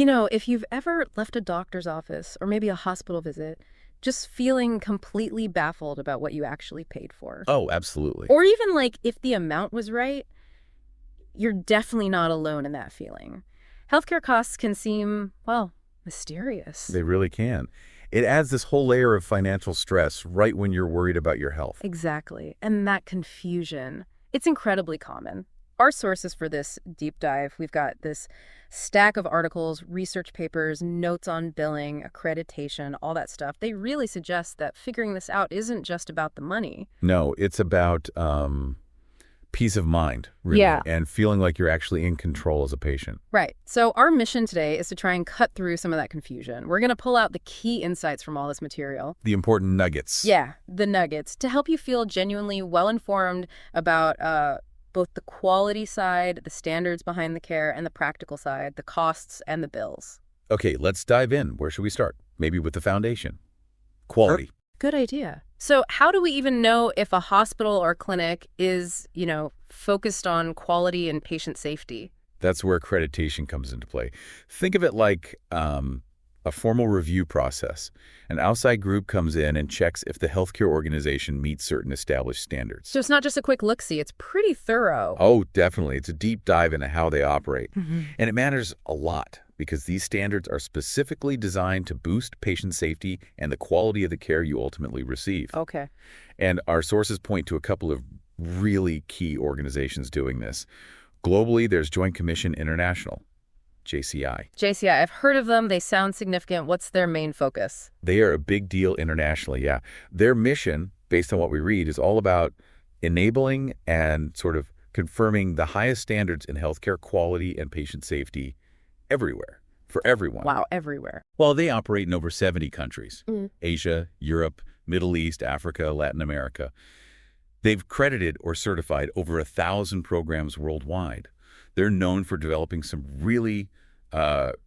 If you've ever left a doctor's office or maybe a hospital visit, just feeling completely baffled about what you actually paid for. Oh, absolutely. Or even like if the amount was right, you're definitely not alone in that feeling. Healthcare costs can seem, well, mysterious. They really can. It adds this whole layer of financial stress right when you're worried about your health. Exactly. And that confusion, it's incredibly common. Our sources for this deep dive, we've got this stack of articles, research papers, notes on billing, accreditation, all that stuff. They really suggest that figuring this out isn't just about the money. No, it's about peace of mind, really, Yeah. and feeling like you're actually in control as a patient. Right. So our mission today is to try and cut through some of that confusion. We're going to pull out the key insights from all this material. The important nuggets. Yeah, the nuggets to help you feel genuinely well-informed about both the quality side, the standards behind the care, and the practical side, the costs and the bills. Okay, let's dive in. Where should we start? Maybe with the foundation. Quality. Good idea. So how do we even know if a hospital or clinic is, focused on quality and patient safety? That's where accreditation comes into play. Think of it like a formal review process. An outside group comes in and checks if the healthcare organization meets certain established standards. So it's not just a quick look-see, it's pretty thorough. Oh, definitely. It's a deep dive into how they operate. Mhm. And it matters a lot because these standards are specifically designed to boost patient safety and the quality of the care you ultimately receive. Okay. And our sources point to a couple of really key organizations doing this. Globally, there's Joint Commission International, JCI. JCI, I've heard of them. They sound significant. What's their main focus? They are a big deal internationally, yeah. Their mission, based on what we read, is all about enabling and sort of confirming the highest standards in healthcare quality and patient safety everywhere, for everyone. Wow, everywhere. Well, they operate in over 70 countries, Mm. Asia, Europe, Middle East, Africa, Latin America. They've credited or certified over 1,000 programs worldwide. They're known for developing some really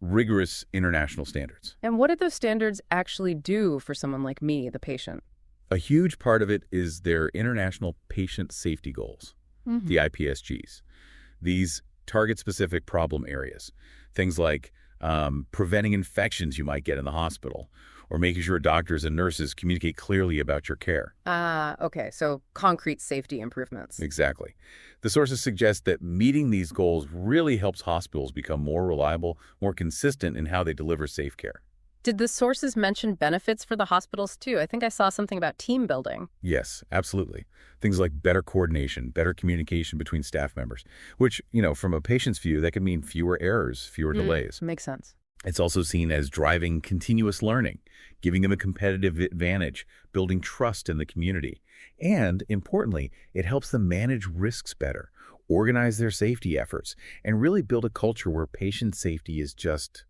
rigorous international standards. And what do those standards actually do for someone like me, the patient? A huge part of it is their international patient safety goals, the IPSGs. These target specific problem areas, things like preventing infections you might get in the hospital, or making sure doctors and nurses communicate clearly about your care. Okay, so concrete safety improvements. Exactly. The sources suggest that meeting these goals really helps hospitals become more reliable, more consistent in how they deliver safe care. Did the sources mention benefits for the hospitals too? I think I saw something about team building. Yes, absolutely. Things like better coordination, better communication between staff members, which, from a patient's view, that could mean fewer errors, fewer delays. Makes sense. It's also seen as driving continuous learning, giving them a competitive advantage, building trust in the community. And importantly, it helps them manage risks better, organize their safety efforts, and really build a culture where patient safety is just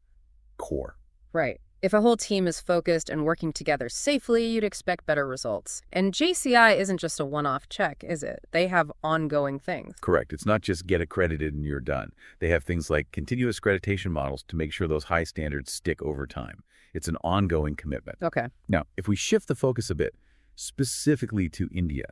core. Right. If a whole team is focused and working together safely, you'd expect better results. And JCI isn't just a one-off check, is it? They have ongoing things. Correct. It's not just get accredited and you're done. They have things like continuous accreditation models to make sure those high standards stick over time. It's an ongoing commitment. Okay. Now, if we shift the focus a bit, specifically to India,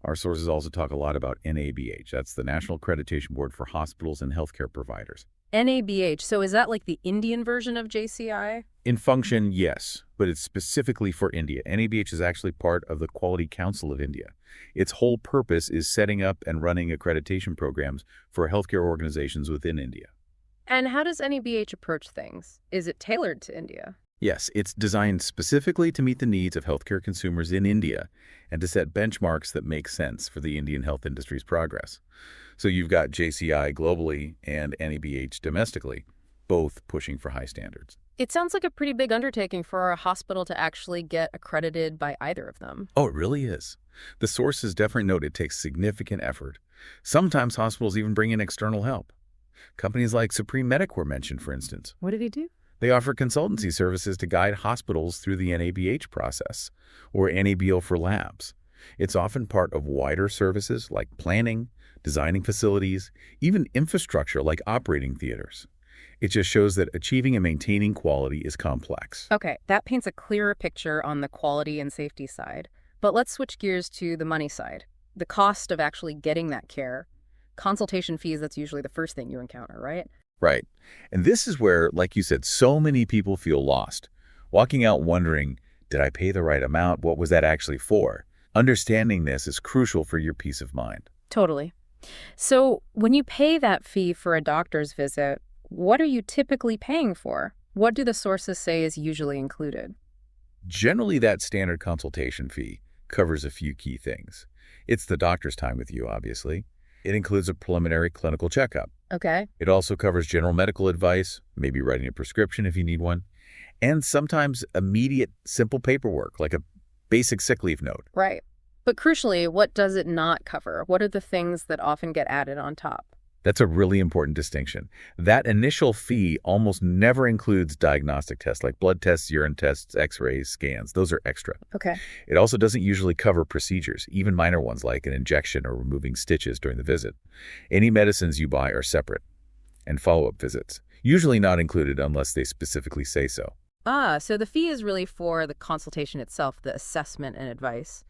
our sources also talk a lot about NABH. That's the National Accreditation Board for Hospitals and Healthcare Providers. NABH, so is that like the Indian version of JCI? In function, yes, but it's specifically for India. NABH is actually part of the Quality Council of India. Its whole purpose is setting up and running accreditation programs for healthcare organizations within India. And how does NABH approach things? Is it tailored to India? Yes, it's designed specifically to meet the needs of healthcare consumers in India and to set benchmarks that make sense for the Indian health industry's progress. So you've got JCI globally and NABH domestically, both pushing for high standards. It sounds like a pretty big undertaking for a hospital to actually get accredited by either of them. Oh, it really is. The sources definitely note it takes significant effort. Sometimes hospitals even bring in external help. Companies like Supreme Medic were mentioned, for instance. What did he do? They offer consultancy services to guide hospitals through the NABH process, or NABO for labs. It's often part of wider services like planning, designing facilities, even infrastructure like operating theaters. It just shows that achieving and maintaining quality is complex. Okay, that paints a clearer picture on the quality and safety side. But let's switch gears to the money side. The cost of actually getting that care. Consultation fees, that's usually the first thing you encounter, right? Right. And this is where, like you said, so many people feel lost. Walking out wondering, did I pay the right amount? What was that actually for? Understanding this is crucial for your peace of mind. Totally. So when you pay that fee for a doctor's visit, what are you typically paying for? What do the sources say is usually included? Generally, that standard consultation fee covers a few key things. It's the doctor's time with you, obviously. It includes a preliminary clinical checkup. Okay. It also covers general medical advice, maybe writing a prescription if you need one, and sometimes immediate, simple paperwork, like a basic sick leave note. Right. But crucially, what does it not cover? What are the things that often get added on top? That's a really important distinction. That initial fee almost never includes diagnostic tests like blood tests, urine tests, x-rays, scans. Those are extra. Okay. It also doesn't usually cover procedures, even minor ones like an injection or removing stitches during the visit. Any medicines you buy are separate. And follow-up visits, usually not included unless they specifically say so. So the fee is really for the consultation itself, the assessment and advice,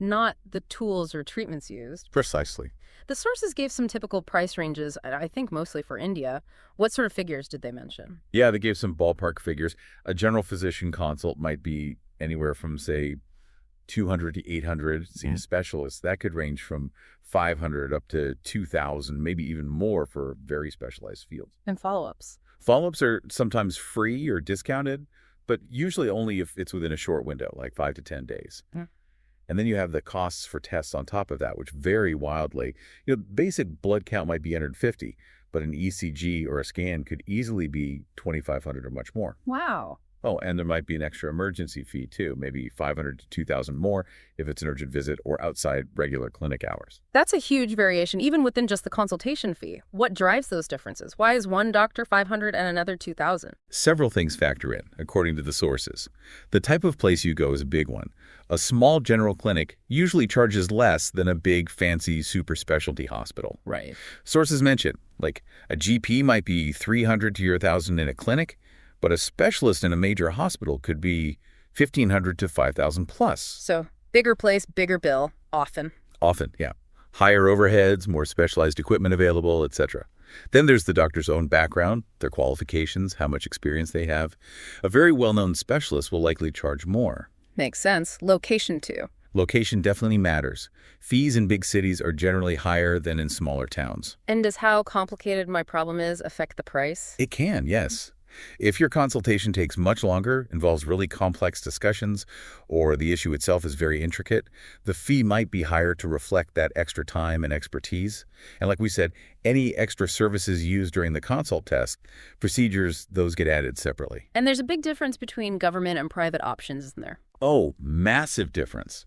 not the tools or treatments used. Precisely. The sources gave some typical price ranges, I think mostly for India. What sort of figures did they mention? Yeah, they gave some ballpark figures. A general physician consult might be anywhere from, say, 200 to 800. Seeing a specialist, that could range from 500 up to 2,000, maybe even more for very specialized fields. And follow-ups. Follow-ups are sometimes free or discounted, but usually only if it's within a short window, like 5 to 10 days. And then you have the costs for tests on top of that, which vary wildly. Basic blood count might be 150, but an ECG or a scan could easily be 2,500 or much more. Wow. Oh, and there might be an extra emergency fee too, maybe 500 to 2,000 more if it's an urgent visit or outside regular clinic hours. That's a huge variation, even within just the consultation fee. What drives those differences? Why is one doctor 500 and another 2,000? Several things factor in, according to the sources. The type of place you go is a big one. A small general clinic usually charges less than a big, fancy, super specialty hospital. Right. Sources mention, like a GP might be 300 to 1,000 in a clinic, but a specialist in a major hospital could be 1,500 to 5,000 plus. So bigger place, bigger bill, often. Often, yeah. Higher overheads, more specialized equipment available, etc. Then there's the doctor's own background, their qualifications, how much experience they have. A very well-known specialist will likely charge more. Makes sense. Location, too. Location definitely matters. Fees in big cities are generally higher than in smaller towns. And does how complicated my problem is affect the price? It can, yes. If your consultation takes much longer, involves really complex discussions, or the issue itself is very intricate, the fee might be higher to reflect that extra time and expertise. And like we said, any extra services used during the consult test, procedures, those get added separately. And there's a big difference between government and private options, isn't there? Oh, massive difference.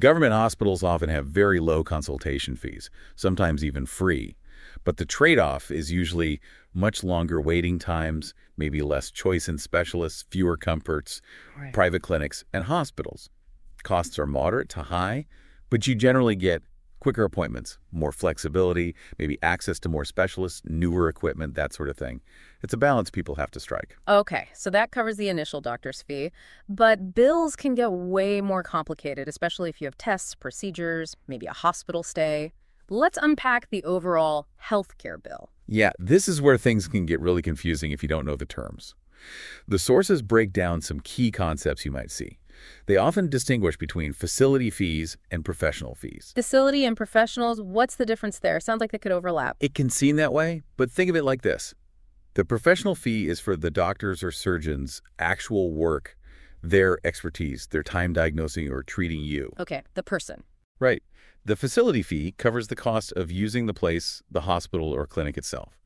Government hospitals often have very low consultation fees, sometimes even free. But the trade-off is usually much longer waiting times, maybe less choice in specialists, fewer comforts, Right. private clinics, and hospitals. Costs are moderate to high, but you generally get quicker appointments, more flexibility, maybe access to more specialists, newer equipment, that sort of thing. It's a balance people have to strike. Okay, so that covers the initial doctor's fee, but bills can get way more complicated, especially if you have tests, procedures, maybe a hospital stay. Let's unpack the overall healthcare bill. Yeah, this is where things can get really confusing if you don't know the terms. The sources break down some key concepts you might see. They often distinguish between facility fees and professional fees. Facility and professionals, what's the difference there? Sounds like they could overlap. It can seem that way, but think of it like this. The professional fee is for the doctor's or surgeon's actual work, their expertise, their time diagnosing or treating you. Okay, the person. Right. The facility fee covers the cost of using the place, the hospital or clinic itself.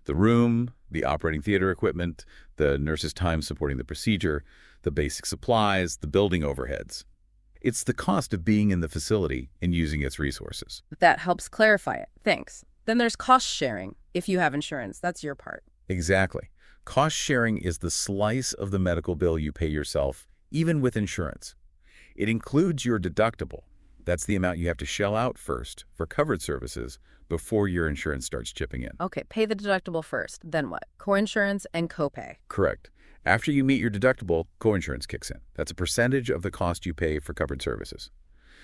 The room, the operating theater equipment, the nurse's time supporting the procedure, the basic supplies, the building overheads. It's the cost of being in the facility and using its resources. That helps clarify it. Thanks. Then there's cost sharing. If you have insurance, that's your part. Exactly. Cost sharing is the slice of the medical bill you pay yourself, even with insurance. It includes your deductible. That's the amount you have to shell out first for covered services before your insurance starts chipping in. Okay, pay the deductible first. Then what? Coinsurance and copay. Correct. After you meet your deductible, coinsurance kicks in. That's a percentage of the cost you pay for covered services.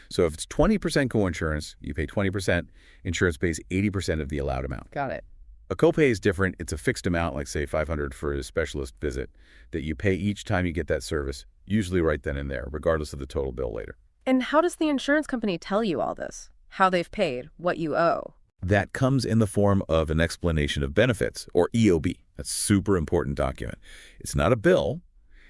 So if it's 20% coinsurance, you pay 20%, insurance pays 80% of the allowed amount. Got it. A copay is different. It's a fixed amount, like say $500 for a specialist visit, that you pay each time you get that service, usually right then and there, regardless of the total bill later. And how does the insurance company tell you all this? How they've paid, what you owe? That comes in the form of an explanation of benefits, or EOB. That's a super important document. It's not a bill.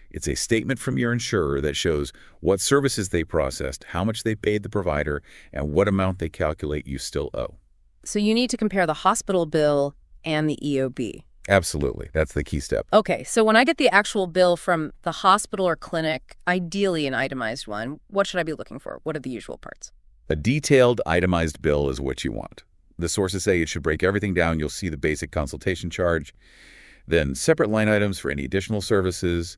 It's a statement from your insurer that shows what services they processed, how much they paid the provider, and what amount they calculate you still owe. So you need to compare the hospital bill and the EOB. Absolutely. That's the key step. Okay, so when I get the actual bill from the hospital or clinic, ideally an itemized one, what should I be looking for? What are the usual parts? A detailed, itemized bill is what you want. The sources say it should break everything down. You'll see the basic consultation charge, then separate line items for any additional services,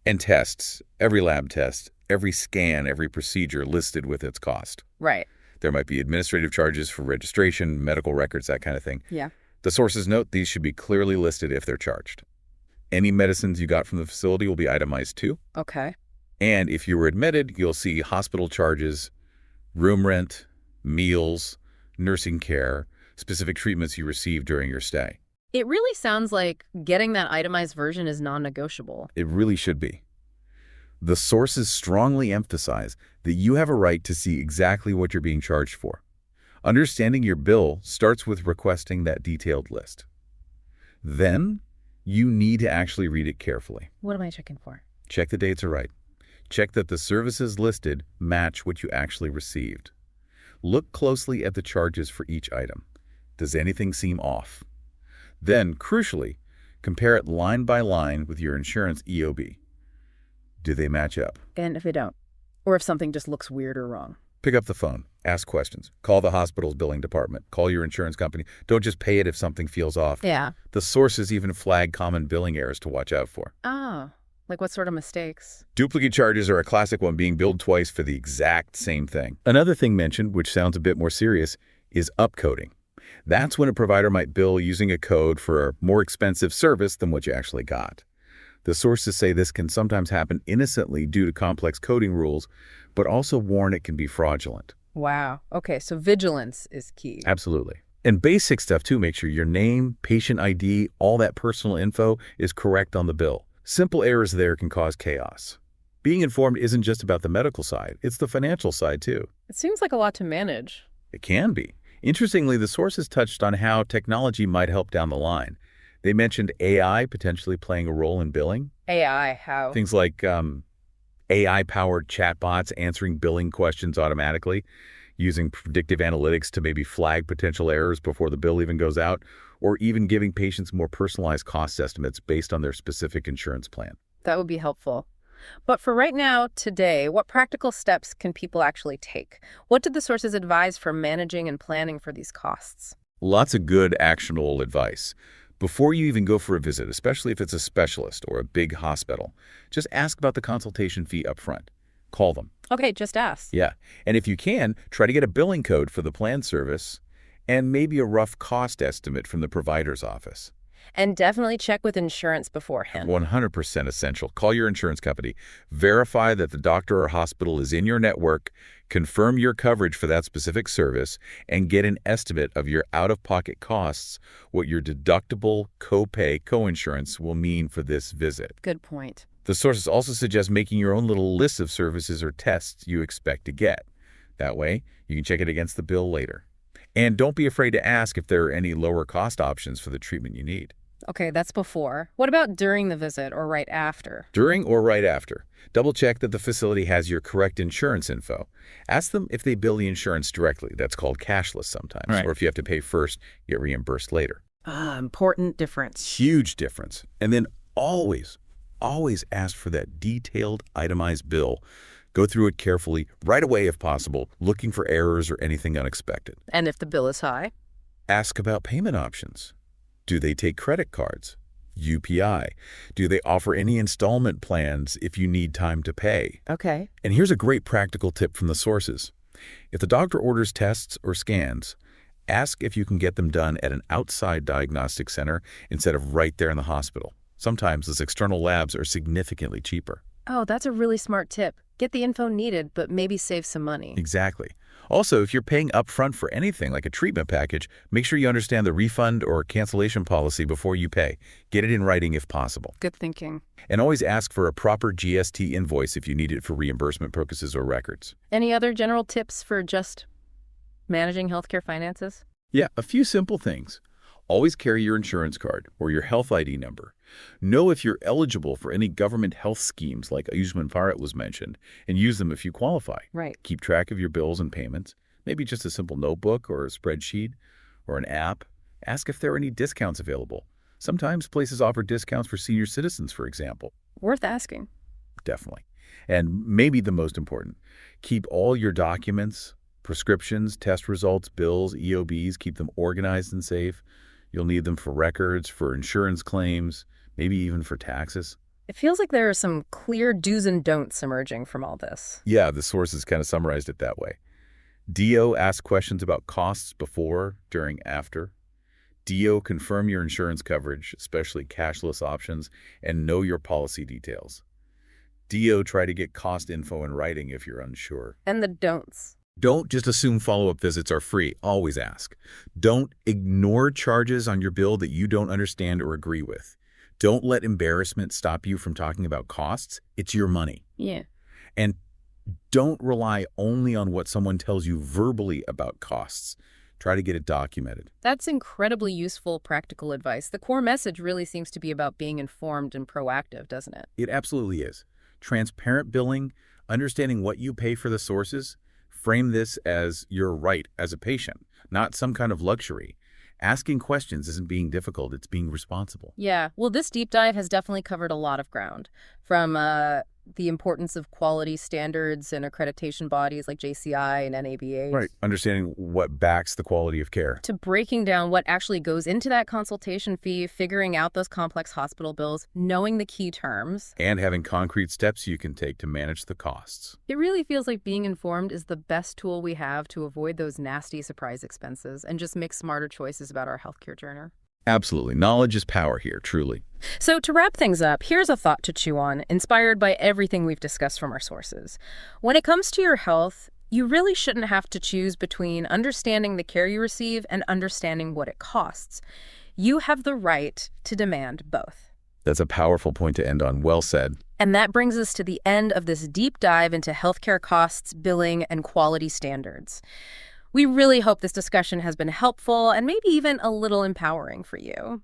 and tests, every lab test, every scan, every procedure listed with its cost. Right. There might be administrative charges for registration, medical records, that kind of thing. Yeah. The sources note these should be clearly listed if they're charged. Any medicines you got from the facility will be itemized too. Okay. And if you were admitted, you'll see hospital charges, room rent, meals, nursing care, specific treatments you received during your stay. It really sounds like getting that itemized version is non-negotiable. It really should be. The sources strongly emphasize that you have a right to see exactly what you're being charged for. Understanding your bill starts with requesting that detailed list. Then, you need to actually read it carefully. What am I checking for? Check the dates are right. Check that the services listed match what you actually received. Look closely at the charges for each item. Does anything seem off? Then, crucially, compare it line by line with your insurance EOB. Do they match up? And if they don't? Or if something just looks weird or wrong? Pick up the phone. Ask questions. Call the hospital's billing department. Call your insurance company. Don't just pay it if something feels off. Yeah. The sources even flag common billing errors to watch out for. Oh, like what sort of mistakes? Duplicate charges are a classic one, being billed twice for the exact same thing. Another thing mentioned, which sounds a bit more serious, is upcoding. That's when a provider might bill using a code for a more expensive service than what you actually got. The sources say this can sometimes happen innocently due to complex coding rules, but also warn it can be fraudulent. Wow. Okay, so vigilance is key. Absolutely. And basic stuff, too. Make sure your name, patient ID, all that personal info is correct on the bill. Simple errors there can cause chaos. Being informed isn't just about the medical side. It's the financial side, too. It seems like a lot to manage. It can be. Interestingly, the sources touched on how technology might help down the line. They mentioned AI potentially playing a role in billing. AI, how? Things like AI-powered chatbots answering billing questions automatically, using predictive analytics to maybe flag potential errors before the bill even goes out, or even giving patients more personalized cost estimates based on their specific insurance plan. That would be helpful. But for right now, today, what practical steps can people actually take? What did the sources advise for managing and planning for these costs? Lots of good, actionable advice. Before you even go for a visit, especially if it's a specialist or a big hospital, just ask about the consultation fee up front. Call them. Okay, just ask. Yeah. And if you can, try to get a billing code for the planned service and maybe a rough cost estimate from the provider's office. And definitely check with insurance beforehand. 100% essential. Call your insurance company. Verify that the doctor or hospital is in your network, confirm your coverage for that specific service, and get an estimate of your out-of-pocket costs, what your deductible, copay, coinsurance will mean for this visit. Good point. The sources also suggest making your own little list of services or tests you expect to get. That way, you can check it against the bill later. And don't be afraid to ask if there are any lower cost options for the treatment you need. Okay, that's before. What about during the visit or right after? During or right after. Double check that the facility has your correct insurance info. Ask them if they bill the insurance directly. That's called cashless sometimes. Right. Or if you have to pay first, get reimbursed later. Important difference. Huge difference. And then always ask for that detailed, itemized bill. Go through it carefully, right away if possible, looking for errors or anything unexpected. And if the bill is high? Ask about payment options. Do they take credit cards? UPI? Do they offer any installment plans if you need time to pay? Okay. And here's a great practical tip from the sources. If the doctor orders tests or scans, ask if you can get them done at an outside diagnostic center instead of right there in the hospital. Sometimes those external labs are significantly cheaper. Oh, that's a really smart tip. Get the info needed, but maybe save some money. Exactly. Also, if you're paying upfront for anything like a treatment package, make sure you understand the refund or cancellation policy before you pay. Get it in writing if possible. Good thinking. And always ask for a proper GST invoice if you need it for reimbursement purposes or records. Any other general tips for just managing healthcare finances? Yeah, a few simple things. Always carry your insurance card or your health ID number. Know if you're eligible for any government health schemes like Ayushman Bharat was mentioned, and use them if you qualify. Right. Keep track of your bills and payments, maybe just a simple notebook or a spreadsheet or an app. Ask if there are any discounts available. Sometimes places offer discounts for senior citizens, for example. Worth asking. Definitely. And maybe the most important, keep all your documents, prescriptions, test results, bills, EOBs, keep them organized and safe. You'll need them for records, for insurance claims, maybe even for taxes. It feels like there are some clear do's and don'ts emerging from all this. Yeah, the sources kind of summarized it that way. DO, ask questions about costs before, during, after. DO, confirm your insurance coverage, especially cashless options, and know your policy details. DO, try to get cost info in writing if you're unsure. And the don'ts. Don't just assume follow-up visits are free. Always ask. Don't ignore charges on your bill that you don't understand or agree with. Don't let embarrassment stop you from talking about costs. It's your money. Yeah. And don't rely only on what someone tells you verbally about costs. Try to get it documented. That's incredibly useful, practical advice. The core message really seems to be about being informed and proactive, doesn't it? It absolutely is. Transparent billing, understanding what you pay for the sources. Frame this as your right as a patient, not some kind of luxury. Asking questions isn't being difficult, it's being responsible. Yeah, well, this deep dive has definitely covered a lot of ground, from the importance of quality standards and accreditation bodies like JCI and NABH. Right, understanding what backs the quality of care. To breaking down what actually goes into that consultation fee, figuring out those complex hospital bills, knowing the key terms. And having concrete steps you can take to manage the costs. It really feels like being informed is the best tool we have to avoid those nasty surprise expenses and just make smarter choices about our healthcare journey. Absolutely. Knowledge is power here, truly. So to wrap things up, here's a thought to chew on, inspired by everything we've discussed from our sources. When it comes to your health, you really shouldn't have to choose between understanding the care you receive and understanding what it costs. You have the right to demand both. That's a powerful point to end on. Well said. And that brings us to the end of this deep dive into healthcare costs, billing, and quality standards. We really hope this discussion has been helpful and maybe even a little empowering for you.